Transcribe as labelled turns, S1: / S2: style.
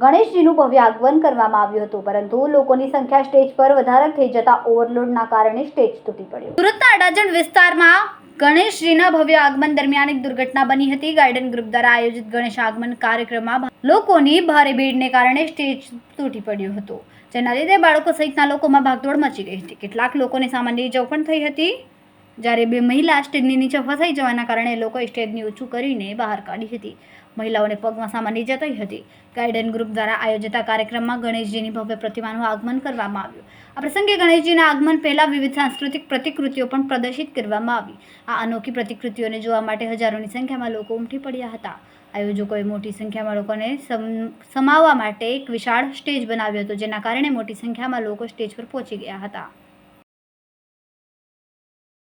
S1: ગણેશજીનું ભવ્ય આગમન કરવામાં આવ્યું હતું, પરંતુ લોકોની સંખ્યા સ્ટેજ પર વધારે થઈ જતા ઓવરલોડના કારણે સ્ટેજ તૂટી પડ્યું. સુરતના અડાજણ વિસ્તારમાં ગણેશજીના ભવ્ય આગમન દરમિયાન એક દુર્ઘટના બની હતી. ગાર્ડન ગ્રુપ દ્વારા આયોજિત ગણેશ આગમન કાર્યક્રમમાં લોકોની ભારે ભીડને કારણે સ્ટેજ તૂટી પડ્યું હતું, જેના લીધે બાળકો સહિતના લોકોમાં ભાગદોડ મચી ગઈ હતી. કેટલાક લોકોને સામાન્ય ઇજાઓ પણ થઈ હતી, જ્યારે બે મહિલા સ્ટેજની નીચે ફસાઈ જવાના કારણે લોકોએ સ્ટેજને ઊંચું કરીને બહાર કાઢી હતી. મહિલાઓને પગમાં સામાન્ય ઇજા થઈ હતી. ગાર્ડન ગ્રુપ દ્વારા આયોજિત કાર્યક્રમમાં ગણેશજીની ભવ્ય પ્રતિમાનું આગમન કરવામાં આવ્યું. આ પ્રસંગે ગણેશજીના આગમન પહેલા વિવિધ સાંસ્કૃતિક પ્રતિકૃતિઓ પણ પ્રદર્શિત કરવામાં આવી. આ અનોખી પ્રતિકૃતિઓને જોવા માટે હજારોની સંખ્યામાં લોકો ઉમટી પડ્યા હતા. આયોજકોએ મોટી સંખ્યામાં લોકોને સમાવવા માટે એક વિશાળ સ્ટેજ બનાવ્યો હતો, જેના કારણે મોટી સંખ્યામાં લોકો સ્ટેજ પર પહોંચી ગયા હતા.